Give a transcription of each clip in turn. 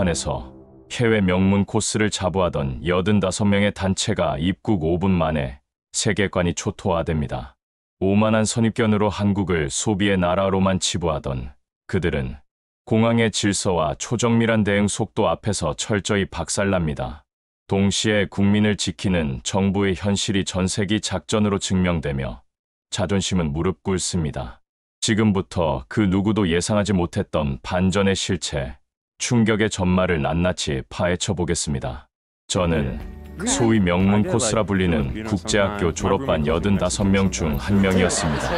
한복판에서 해외 명문 코스를 자부하던 85명의 단체가 입국 5분 만에 세계관이 초토화됩니다. 오만한 선입견으로 한국을 소비의 나라로만 치부하던 그들은 공항의 질서와 초정밀한 대응 속도 앞에서 철저히 박살납니다. 동시에 국민을 지키는 정부의 현실이 전세기 작전으로 증명되며 자존심은 무릎 꿇습니다. 지금부터 그 누구도 예상하지 못했던 반전의 실체, 충격의 전말을 낱낱이 파헤쳐 보겠습니다. 저는 소위 명문 코스라 불리는 국제학교 졸업반 85명 중 한 명이었습니다.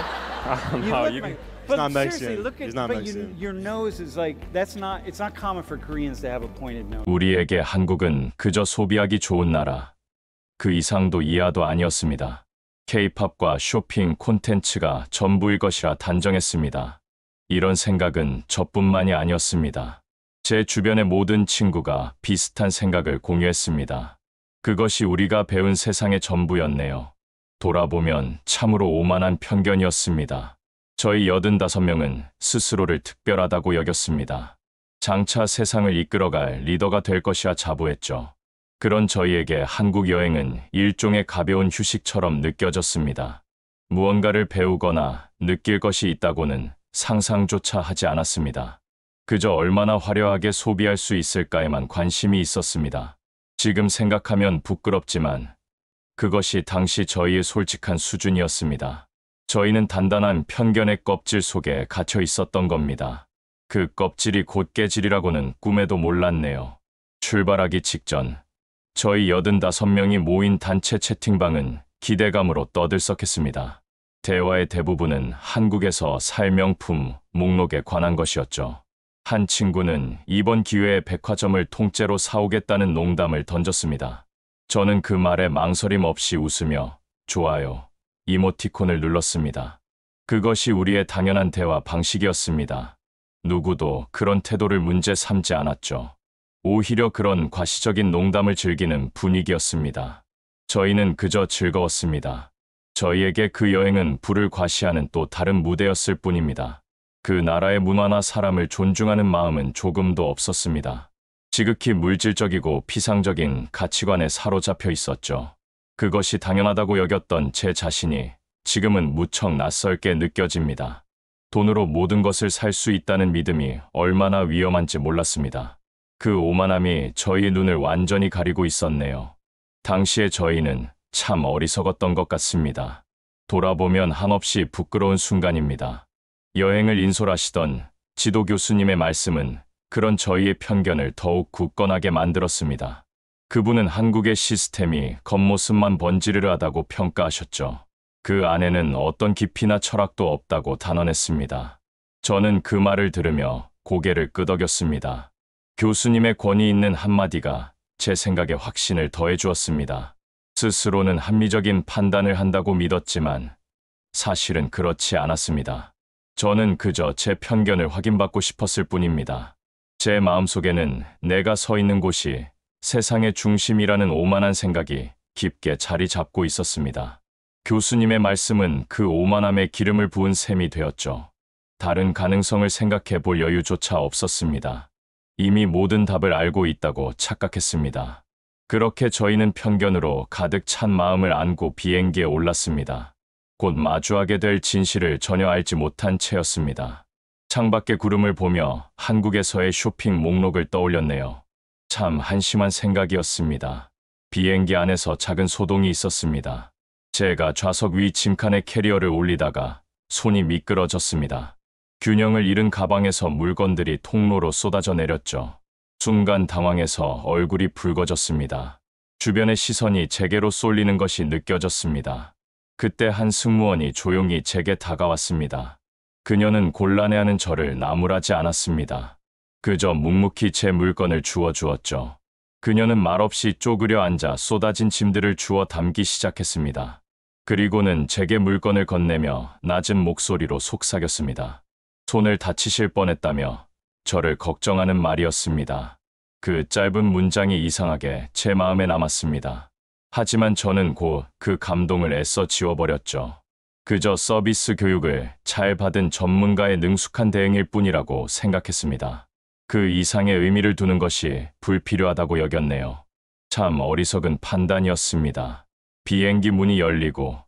But seriously, look at your nose is like it's not common for Koreans to have a pointed nose. 우리에게 한국은 그저 소비하기 좋은 나라, 그 이상도 이하도 아니었습니다. K-팝과 쇼핑 콘텐츠가 전부일 것이라 단정했습니다. 이런 생각은 저뿐만이 아니었습니다. 제 주변의 모든 친구가 비슷한 생각을 공유했습니다. 그것이 우리가 배운 세상의 전부였네요. 돌아보면 참으로 오만한 편견이었습니다. 저희 85명은 스스로를 특별하다고 여겼습니다. 장차 세상을 이끌어갈 리더가 될 것이야 자부했죠. 그런 저희에게 한국 여행은 일종의 가벼운 휴식처럼 느껴졌습니다. 무언가를 배우거나 느낄 것이 있다고는 상상조차 하지 않았습니다. 그저 얼마나 화려하게 소비할 수 있을까에만 관심이 있었습니다. 지금 생각하면 부끄럽지만 그것이 당시 저희의 솔직한 수준이었습니다. 저희는 단단한 편견의 껍질 속에 갇혀 있었던 겁니다. 그 껍질이 곧 깨지리라고는 꿈에도 몰랐네요. 출발하기 직전 저희 85명이 모인 단체 채팅방은 기대감으로 떠들썩했습니다. 대화의 대부분은 한국에서 살 명품 목록에 관한 것이었죠. 한 친구는 이번 기회에 백화점을 통째로 사오겠다는 농담을 던졌습니다. 저는 그 말에 망설임 없이 웃으며 좋아요 이모티콘을 눌렀습니다. 그것이 우리의 당연한 대화 방식이었습니다. 누구도 그런 태도를 문제 삼지 않았죠. 오히려 그런 과시적인 농담을 즐기는 분위기였습니다. 저희는 그저 즐거웠습니다. 저희에게 그 여행은 부를 과시하는 또 다른 무대였을 뿐입니다. 그 나라의 문화나 사람을 존중하는 마음은 조금도 없었습니다. 지극히 물질적이고 피상적인 가치관에 사로잡혀 있었죠. 그것이 당연하다고 여겼던 제 자신이 지금은 무척 낯설게 느껴집니다. 돈으로 모든 것을 살 수 있다는 믿음이 얼마나 위험한지 몰랐습니다. 그 오만함이 저희의 눈을 완전히 가리고 있었네요. 당시의 저희는 참 어리석었던 것 같습니다. 돌아보면 한없이 부끄러운 순간입니다. 여행을 인솔하시던 지도 교수님의 말씀은 그런 저희의 편견을 더욱 굳건하게 만들었습니다. 그분은 한국의 시스템이 겉모습만 번지르르하다고 평가하셨죠. 그 안에는 어떤 깊이나 철학도 없다고 단언했습니다. 저는 그 말을 들으며 고개를 끄덕였습니다. 교수님의 권위 있는 한마디가 제 생각에 확신을 더해주었습니다. 스스로는 합리적인 판단을 한다고 믿었지만 사실은 그렇지 않았습니다. 저는 그저 제 편견을 확인받고 싶었을 뿐입니다. 제 마음속에는 내가 서 있는 곳이 세상의 중심이라는 오만한 생각이 깊게 자리 잡고 있었습니다. 교수님의 말씀은 그 오만함에 기름을 부은 셈이 되었죠. 다른 가능성을 생각해 볼 여유조차 없었습니다. 이미 모든 답을 알고 있다고 착각했습니다. 그렇게 저희는 편견으로 가득 찬 마음을 안고 비행기에 올랐습니다. 곧 마주하게 될 진실을 전혀 알지 못한 채였습니다. 창밖의 구름을 보며 한국에서의 쇼핑 목록을 떠올렸네요. 참 한심한 생각이었습니다. 비행기 안에서 작은 소동이 있었습니다. 제가 좌석 위 짐칸에 캐리어를 올리다가 손이 미끄러졌습니다. 균형을 잃은 가방에서 물건들이 통로로 쏟아져 내렸죠. 순간 당황해서 얼굴이 붉어졌습니다. 주변의 시선이 제게로 쏠리는 것이 느껴졌습니다. 그때 한 승무원이 조용히 제게 다가왔습니다. 그녀는 곤란해하는 저를 나무라지 않았습니다. 그저 묵묵히 제 물건을 주워주었죠. 그녀는 말없이 쪼그려 앉아 쏟아진 짐들을 주워 담기 시작했습니다. 그리고는 제게 물건을 건네며 낮은 목소리로 속삭였습니다. 손을 다치실 뻔했다며 저를 걱정하는 말이었습니다. 그 짧은 문장이 이상하게 제 마음에 남았습니다. 하지만 저는 곧 그 감동을 애써 지워버렸죠. 그저 서비스 교육을 잘 받은 전문가의 능숙한 대응일 뿐이라고 생각했습니다. 그 이상의 의미를 두는 것이 불필요하다고 여겼네요. 참 어리석은 판단이었습니다. 비행기 문이 열리고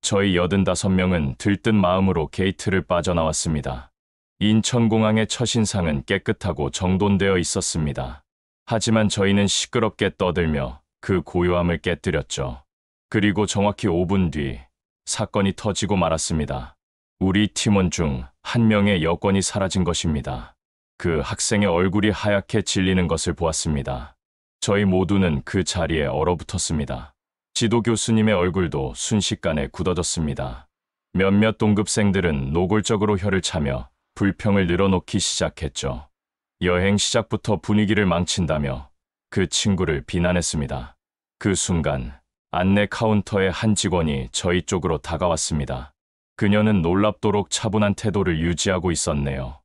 저희 85명은 들뜬 마음으로 게이트를 빠져나왔습니다. 인천공항의 첫인상은 깨끗하고 정돈되어 있었습니다. 하지만 저희는 시끄럽게 떠들며 그 고요함을 깨뜨렸죠. 그리고 정확히 5분 뒤 사건이 터지고 말았습니다. 우리 팀원 중 한 명의 여권이 사라진 것입니다. 그 학생의 얼굴이 하얗게 질리는 것을 보았습니다. 저희 모두는 그 자리에 얼어붙었습니다. 지도 교수님의 얼굴도 순식간에 굳어졌습니다. 몇몇 동급생들은 노골적으로 혀를 차며 불평을 늘어놓기 시작했죠. 여행 시작부터 분위기를 망친다며 그 친구를 비난했습니다. 그 순간 안내 카운터의 한 직원이 저희 쪽으로 다가왔습니다. 그녀는 놀랍도록 차분한 태도를 유지하고 있었네요.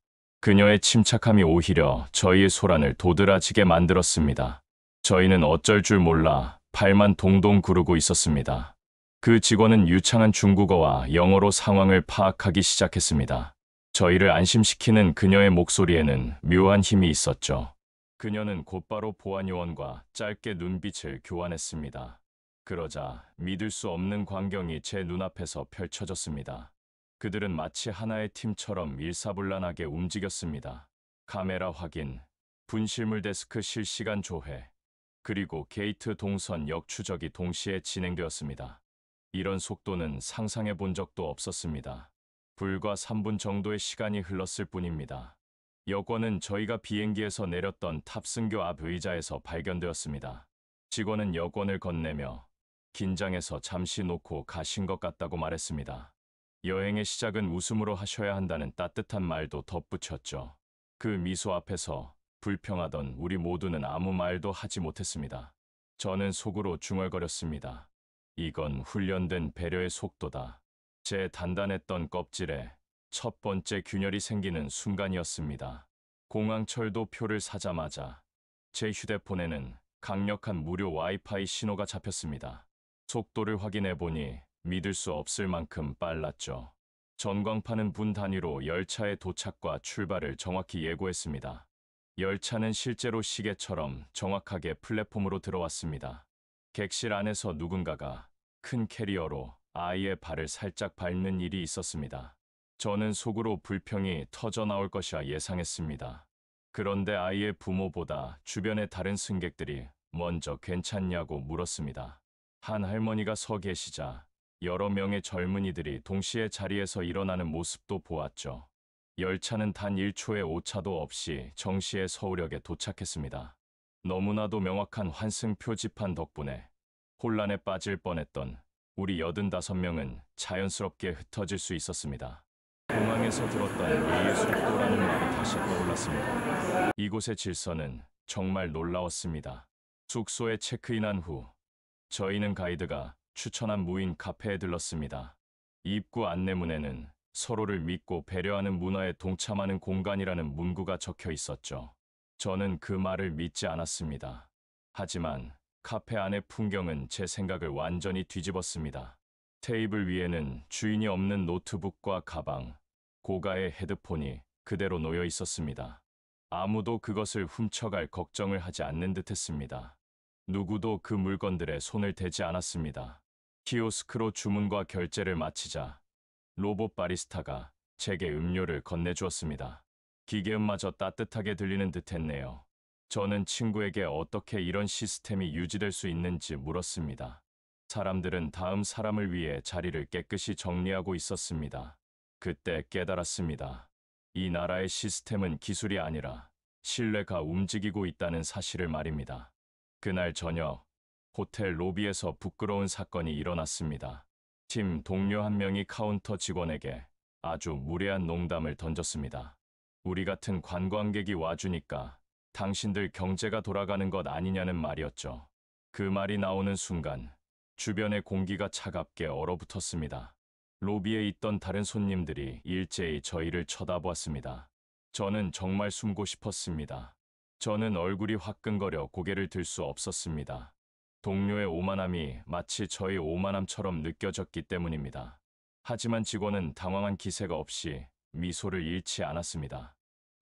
그녀의 침착함이 오히려 저희의 소란을 도드라지게 만들었습니다. 저희는 어쩔 줄 몰라 발만 동동 구르고 있었습니다. 그 직원은 유창한 중국어와 영어로 상황을 파악하기 시작했습니다. 저희를 안심시키는 그녀의 목소리에는 묘한 힘이 있었죠. 그녀는 곧바로 보안요원과 짧게 눈빛을 교환했습니다. 그러자 믿을 수 없는 광경이 제 눈앞에서 펼쳐졌습니다. 그들은 마치 하나의 팀처럼 일사불란하게 움직였습니다. 카메라 확인, 분실물 데스크 실시간 조회, 그리고 게이트 동선 역추적이 동시에 진행되었습니다. 이런 속도는 상상해 본 적도 없었습니다. 불과 3분 정도의 시간이 흘렀을 뿐입니다. 여권은 저희가 비행기에서 내렸던 탑승교 앞 의자에서 발견되었습니다. 직원은 여권을 건네며 긴장해서 잠시 놓고 가신 것 같다고 말했습니다. 여행의 시작은 웃음으로 하셔야 한다는 따뜻한 말도 덧붙였죠. 그 미소 앞에서 불평하던 우리 모두는 아무 말도 하지 못했습니다. 저는 속으로 중얼거렸습니다. 이건 훈련된 배려의 속도다. 제 단단했던 껍질에 첫 번째 균열이 생기는 순간이었습니다. 공항철도 표를 사자마자 제 휴대폰에는 강력한 무료 와이파이 신호가 잡혔습니다. 속도를 확인해 보니 믿을 수 없을 만큼 빨랐죠. 전광판은 분 단위로 열차의 도착과 출발을 정확히 예고했습니다. 열차는 실제로 시계처럼 정확하게 플랫폼으로 들어왔습니다. 객실 안에서 누군가가 큰 캐리어로 아이의 발을 살짝 밟는 일이 있었습니다. 저는 속으로 불평이 터져 나올 것이라 예상했습니다. 그런데 아이의 부모보다 주변의 다른 승객들이 먼저 괜찮냐고 물었습니다. 한 할머니가 서 계시자 여러 명의 젊은이들이 동시에 자리에서 일어나는 모습도 보았죠. 열차는 단 1초의 오차도 없이 정시에 서울역에 도착했습니다. 너무나도 명확한 환승 표지판 덕분에 혼란에 빠질 뻔했던 우리 85명은 자연스럽게 흩어질 수 있었습니다. 공항에서 들었던 우리의 속도라는 말이 다시 떠올랐습니다. 이곳의 질서는 정말 놀라웠습니다. 숙소에 체크인한 후 저희는 가이드가 추천한 무인 카페에 들렀습니다. 입구 안내문에는 서로를 믿고 배려하는 문화에 동참하는 공간이라는 문구가 적혀 있었죠. 저는 그 말을 믿지 않았습니다. 하지만 카페 안의 풍경은 제 생각을 완전히 뒤집었습니다. 테이블 위에는 주인이 없는 노트북과 가방, 고가의 헤드폰이 그대로 놓여 있었습니다. 아무도 그것을 훔쳐갈 걱정을 하지 않는 듯했습니다. 누구도 그 물건들에 손을 대지 않았습니다. 키오스크로 주문과 결제를 마치자 로봇 바리스타가 제게 음료를 건네주었습니다. 기계음마저 따뜻하게 들리는 듯했네요. 저는 친구에게 어떻게 이런 시스템이 유지될 수 있는지 물었습니다. 사람들은 다음 사람을 위해 자리를 깨끗이 정리하고 있었습니다. 그때 깨달았습니다. 이 나라의 시스템은 기술이 아니라 신뢰가 움직이고 있다는 사실을 말입니다. 그날 저녁 호텔 로비에서 부끄러운 사건이 일어났습니다. 팀 동료 한 명이 카운터 직원에게 아주 무례한 농담을 던졌습니다. 우리 같은 관광객이 와주니까 당신들 경제가 돌아가는 것 아니냐는 말이었죠. 그 말이 나오는 순간 주변의 공기가 차갑게 얼어붙었습니다. 로비에 있던 다른 손님들이 일제히 저희를 쳐다보았습니다. 저는 정말 숨고 싶었습니다. 저는 얼굴이 화끈거려 고개를 들 수 없었습니다. 동료의 오만함이 마치 저의 오만함처럼 느껴졌기 때문입니다. 하지만 직원은 당황한 기세가 없이 미소를 잃지 않았습니다.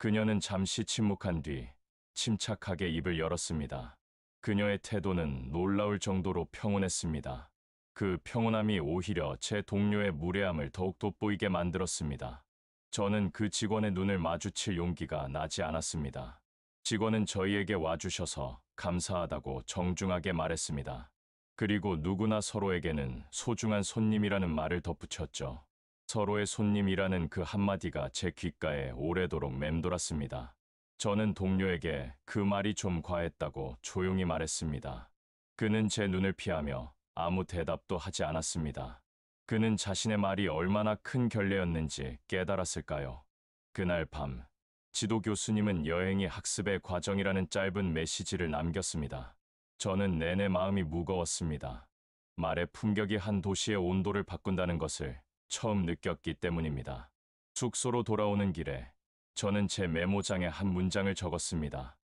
그녀는 잠시 침묵한 뒤 침착하게 입을 열었습니다. 그녀의 태도는 놀라울 정도로 평온했습니다. 그 평온함이 오히려 제 동료의 무례함을 더욱 돋보이게 만들었습니다. 저는 그 직원의 눈을 마주칠 용기가 나지 않았습니다. 직원은 저희에게 와주셔서 감사하다고 정중하게 말했습니다. 그리고 누구나 서로에게는 소중한 손님이라는 말을 덧붙였죠. 서로의 손님이라는 그 한마디가 제 귓가에 오래도록 맴돌았습니다. 저는 동료에게 그 말이 좀 과했다고 조용히 말했습니다. 그는 제 눈을 피하며 아무 대답도 하지 않았습니다. 그는 자신의 말이 얼마나 큰 결례였는지 깨달았을까요? 그날 밤, 지도 교수님은 여행이 학습의 과정이라는 짧은 메시지를 남겼습니다. 저는 내내 마음이 무거웠습니다. 말의 품격이 한 도시의 온도를 바꾼다는 것을 처음 느꼈기 때문입니다. 숙소로 돌아오는 길에 저는 제 메모장에 한 문장을 적었습니다.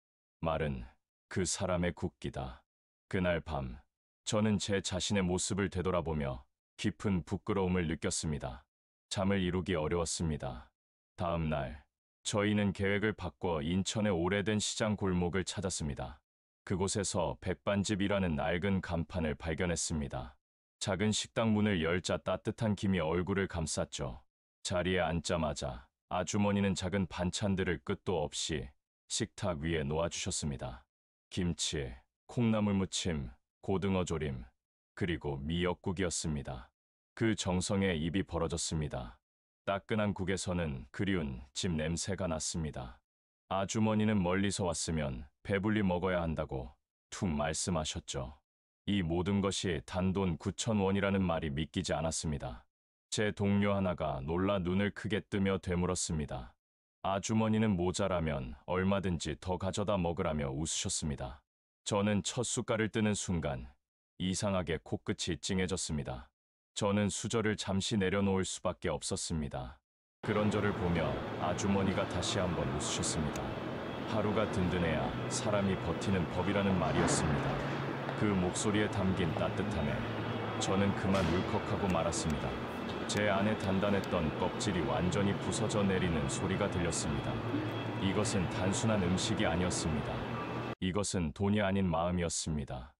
말은 그 사람의 국기다. 그날 밤, 저는 제 자신의 모습을 되돌아보며 깊은 부끄러움을 느꼈습니다. 잠을 이루기 어려웠습니다. 다음 날, 저희는 계획을 바꿔 인천의 오래된 시장 골목을 찾았습니다. 그곳에서 백반집이라는 낡은 간판을 발견했습니다. 작은 식당 문을 열자 따뜻한 김이 얼굴을 감쌌죠. 자리에 앉자마자 아주머니는 작은 반찬들을 끝도 없이 식탁 위에 놓아주셨습니다. 김치, 콩나물 무침, 고등어 조림, 그리고 미역국이었습니다. 그 정성에 입이 벌어졌습니다. 따끈한 국에서는 그리운 집 냄새가 났습니다. 아주머니는 멀리서 왔으면 배불리 먹어야 한다고 툭 말씀하셨죠. 이 모든 것이 단돈 9,000원이라는 말이 믿기지 않았습니다. 제 동료 하나가 놀라 눈을 크게 뜨며 되물었습니다. 아주머니는 모자라면 얼마든지 더 가져다 먹으라며 웃으셨습니다. 저는 첫 숟갈을 뜨는 순간 이상하게 코끝이 찡해졌습니다. 저는 수저를 잠시 내려놓을 수밖에 없었습니다. 그런 저를 보며 아주머니가 다시 한번 웃으셨습니다. 하루가 든든해야 사람이 버티는 법이라는 말이었습니다. 그 목소리에 담긴 따뜻함에 저는 그만 울컥하고 말았습니다. 제 안에 단단했던 껍질이 완전히 부서져 내리는 소리가 들렸습니다. 이것은 단순한 음식이 아니었습니다. 이것은 돈이 아닌 마음이었습니다.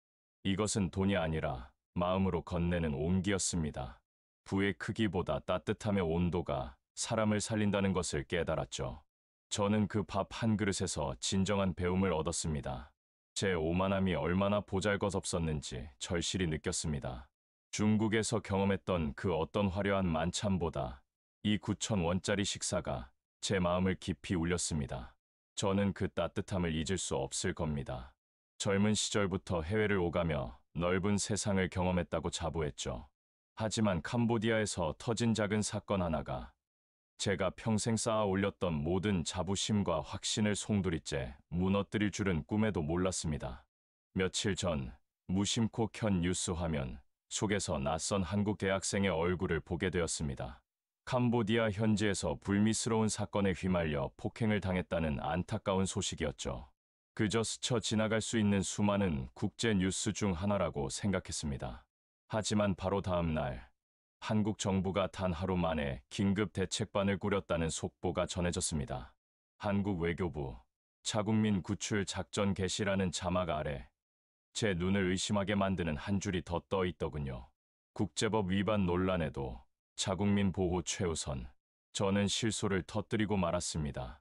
이것은 돈이 아니라 마음으로 건네는 온기였습니다. 부의 크기보다 따뜻함의 온도가 사람을 살린다는 것을 깨달았죠. 저는 그 밥 한 그릇에서 진정한 배움을 얻었습니다. 제 오만함이 얼마나 보잘것없었는지 절실히 느꼈습니다. 중국에서 경험했던 그 어떤 화려한 만찬보다 이 9,000원짜리 식사가 제 마음을 깊이 울렸습니다. 저는 그 따뜻함을 잊을 수 없을 겁니다. 젊은 시절부터 해외를 오가며 넓은 세상을 경험했다고 자부했죠. 하지만 캄보디아에서 터진 작은 사건 하나가 제가 평생 쌓아 올렸던 모든 자부심과 확신을 송두리째 무너뜨릴 줄은 꿈에도 몰랐습니다. 며칠 전 무심코 켠 뉴스 화면 속에서 낯선 한국 대학생의 얼굴을 보게 되었습니다. 캄보디아 현지에서 불미스러운 사건에 휘말려 폭행을 당했다는 안타까운 소식이었죠. 그저 스쳐 지나갈 수 있는 수많은 국제 뉴스 중 하나라고 생각했습니다. 하지만 바로 다음 날 한국 정부가 단 하루 만에 긴급 대책반을 꾸렸다는 속보가 전해졌습니다. 한국 외교부 자국민 구출 작전 개시라는 자막 아래 제 눈을 의심하게 만드는 한 줄이 더 떠 있더군요. 국제법 위반 논란에도 자국민 보호 최우선. 저는 실소를 터뜨리고 말았습니다.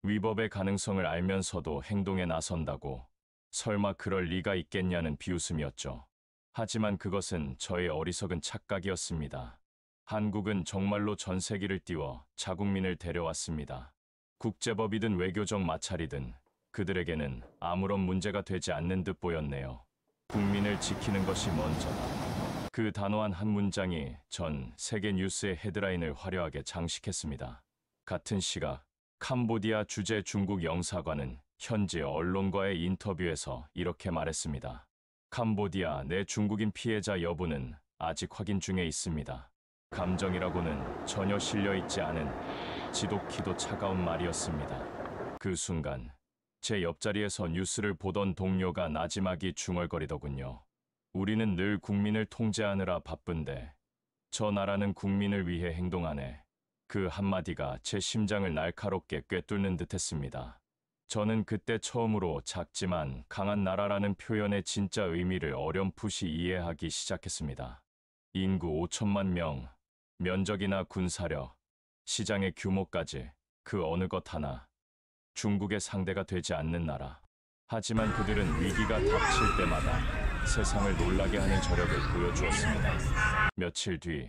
위법의 가능성을 알면서도 행동에 나선다고 설마 그럴 리가 있겠냐는 비웃음이었죠. 하지만 그것은 저의 어리석은 착각이었습니다. 한국은 정말로 전 세기를 띄워 자국민을 데려왔습니다. 국제법이든 외교적 마찰이든 그들에게는 아무런 문제가 되지 않는 듯 보였네요. 국민을 지키는 것이 먼저다. 그 단호한 한 문장이 전 세계 뉴스의 헤드라인을 화려하게 장식했습니다. 같은 시각 캄보디아 주재 중국 영사관은 현지 언론과의 인터뷰에서 이렇게 말했습니다. 캄보디아 내 중국인 피해자 여부는 아직 확인 중에 있습니다. 감정이라고는 전혀 실려있지 않은 지독히도 차가운 말이었습니다. 그 순간 제 옆자리에서 뉴스를 보던 동료가 나지막이 중얼거리더군요. 우리는 늘 국민을 통제하느라 바쁜데 저 나라는 국민을 위해 행동하네. 그 한마디가 제 심장을 날카롭게 꿰뚫는 듯했습니다. 저는 그때 처음으로 작지만 강한 나라라는 표현의 진짜 의미를 어렴풋이 이해하기 시작했습니다. 인구 5천만 명, 면적이나 군사력, 시장의 규모까지 그 어느 것 하나 중국의 상대가 되지 않는 나라. 하지만 그들은 위기가 닥칠 때마다 세상을 놀라게 하는 저력을 보여주었습니다. 며칠 뒤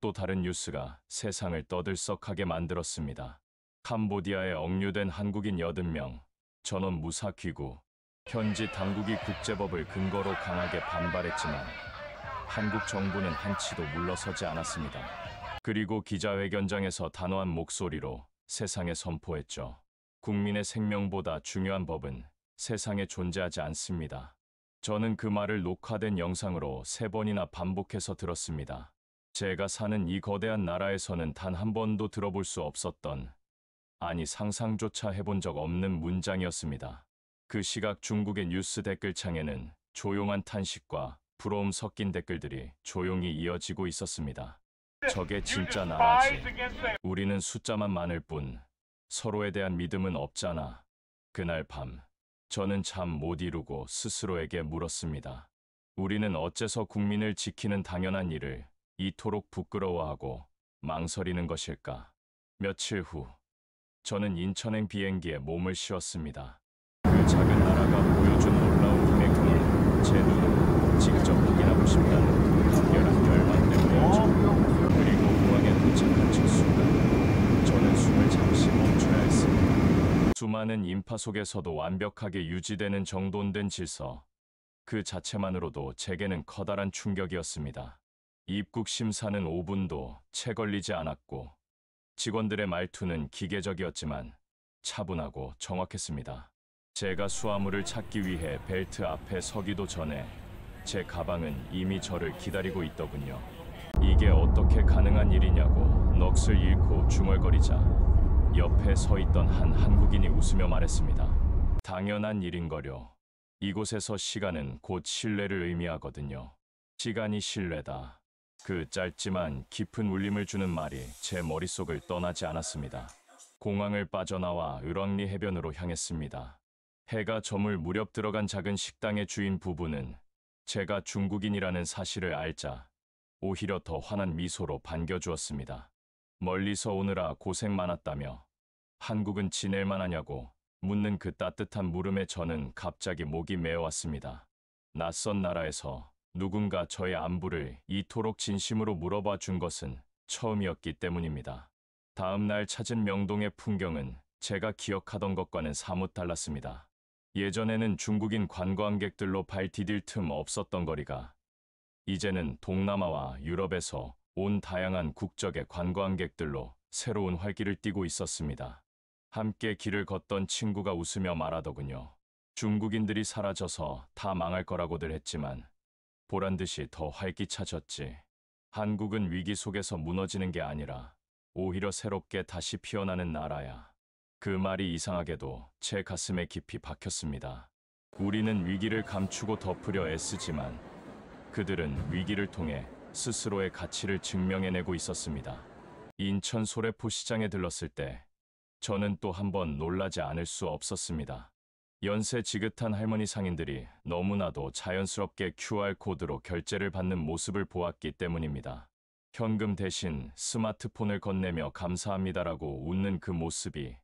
또 다른 뉴스가 세상을 떠들썩하게 만들었습니다. 캄보디아에 억류된 한국인 80명, 전원 무사 귀국. 현지 당국이 국제법을 근거로 강하게 반발했지만 한국 정부는 한치도 물러서지 않았습니다. 그리고 기자회견장에서 단호한 목소리로 세상에 선포했죠. 국민의 생명보다 중요한 법은 세상에 존재하지 않습니다. 저는 그 말을 녹화된 영상으로 3번이나 반복해서 들었습니다. 제가 사는 이 거대한 나라에서는 단 한 번도 들어볼 수 없었던, 아니 상상조차 해본 적 없는 문장이었습니다. 그 시각 중국의 뉴스 댓글창에는 조용한 탄식과 부러움 섞인 댓글들이 조용히 이어지고 있었습니다. 저게 진짜 나라지. 우리는 숫자만 많을 뿐 서로에 대한 믿음은 없잖아. 그날 밤 저는 잠 못 이루고 스스로에게 물었습니다. 우리는 어째서 국민을 지키는 당연한 일을 이토록 부끄러워하고 망설이는 것일까? 며칠 후 저는 인천행 비행기에 몸을 씌웠습니다. 그 작은 나라가 보여준 놀라운 힘의 규모를 제 눈으로 직접 확인하고 싶다는 강렬한 열망 때문이었죠. 그리고 공항에 도착한 첫 순간 저는 숨을 잠시 멈춰야 했습니다. 수많은 인파 속에서도 완벽하게 유지되는 정돈된 질서, 그 자체만으로도 제게는 커다란 충격이었습니다. 입국 심사는 5분도 채 걸리지 않았고 직원들의 말투는 기계적이었지만 차분하고 정확했습니다. 제가 수화물을 찾기 위해 벨트 앞에 서기도 전에 제 가방은 이미 저를 기다리고 있더군요. 이게 어떻게 가능한 일이냐고 넋을 잃고 중얼거리자 옆에 서 있던 한 한국인이 웃으며 말했습니다. 당연한 일인거려. 이곳에서 시간은 곧 신뢰를 의미하거든요. 시간이 신뢰다. 그 짧지만 깊은 울림을 주는 말이 제 머릿속을 떠나지 않았습니다. 공항을 빠져나와 을왕리 해변으로 향했습니다. 해가 저물 무렵 들어간 작은 식당의 주인 부부는 제가 중국인이라는 사실을 알자 오히려 더 환한 미소로 반겨주었습니다. 멀리서 오느라 고생 많았다며 한국은 지낼만 하냐고 묻는 그 따뜻한 물음에 저는 갑자기 목이 메어왔습니다. 낯선 나라에서 누군가 저의 안부를 이토록 진심으로 물어봐 준 것은 처음이었기 때문입니다. 다음 날 찾은 명동의 풍경은 제가 기억하던 것과는 사뭇 달랐습니다. 예전에는 중국인 관광객들로 발 디딜 틈 없었던 거리가 이제는 동남아와 유럽에서 온 다양한 국적의 관광객들로 새로운 활기를 띠고 있었습니다. 함께 길을 걷던 친구가 웃으며 말하더군요. 중국인들이 사라져서 다 망할 거라고들 했지만 보란듯이 더 활기차졌지. 한국은 위기 속에서 무너지는 게 아니라 오히려 새롭게 다시 피어나는 나라야. 그 말이 이상하게도 제 가슴에 깊이 박혔습니다. 우리는 위기를 감추고 덮으려 애쓰지만 그들은 위기를 통해 스스로의 가치를 증명해내고 있었습니다. 인천 소래포 시장에 들렀을 때 저는 또 한 번 놀라지 않을 수 없었습니다. 연세 지긋한 할머니 상인들이 너무나도 자연스럽게 QR코드로 결제를 받는 모습을 보았기 때문입니다. 현금 대신 스마트폰을 건네며 감사합니다라고 웃는 그 모습이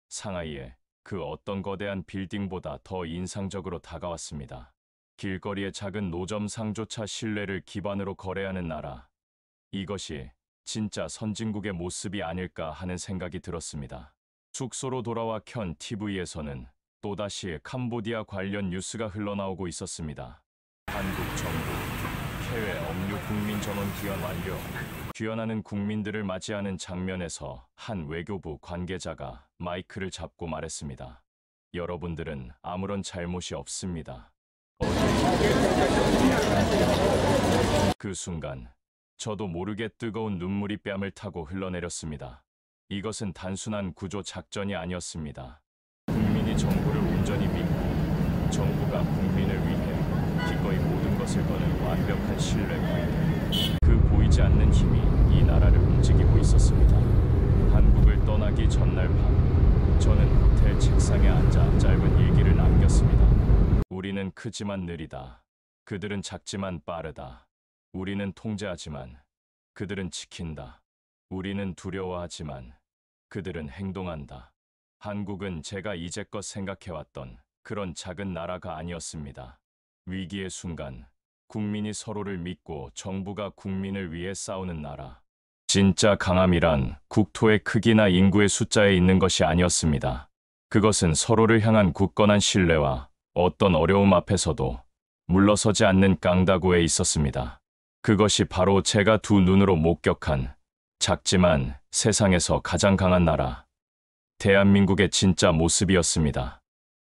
상하이의 그 어떤 거대한 빌딩보다 더 인상적으로 다가왔습니다. 길거리의 작은 노점상조차 신뢰를 기반으로 거래하는 나라. 이것이 진짜 선진국의 모습이 아닐까 하는 생각이 들었습니다. 숙소로 돌아와 켠 TV에서는 또다시 캄보디아 관련 뉴스가 흘러나오고 있었습니다. 한국 정부, 해외 억류 국민 전원 귀환 완료. 귀환하는 국민들을 맞이하는 장면에서 한 외교부 관계자가 마이크를 잡고 말했습니다. 여러분들은 아무런 잘못이 없습니다. 그 순간 저도 모르게 뜨거운 눈물이 뺨을 타고 흘러내렸습니다. 이것은 단순한 구조 작전이 아니었습니다. 국민이 정부를 온전히 믿고 정부가 국민을 위해 기꺼이 모든 것을 거는 완벽한 신뢰 관계. 그 보이지 않는 힘이 이 나라를 움직이고 있었습니다. 한국을 떠나기 전날 밤, 저는 호텔 책상에 앉아 짧은 일기를 남겼습니다. 우리는 크지만 느리다. 그들은 작지만 빠르다. 우리는 통제하지만 그들은 지킨다. 우리는 두려워하지만 그들은 행동한다. 한국은 제가 이제껏 생각해왔던 그런 작은 나라가 아니었습니다. 위기의 순간, 국민이 서로를 믿고 정부가 국민을 위해 싸우는 나라. 진짜 강함이란 국토의 크기나 인구의 숫자에 있는 것이 아니었습니다. 그것은 서로를 향한 굳건한 신뢰와 어떤 어려움 앞에서도 물러서지 않는 깡다구에 있었습니다. 그것이 바로 제가 두 눈으로 목격한 작지만 세상에서 가장 강한 나라, 대한민국의 진짜 모습이었습니다.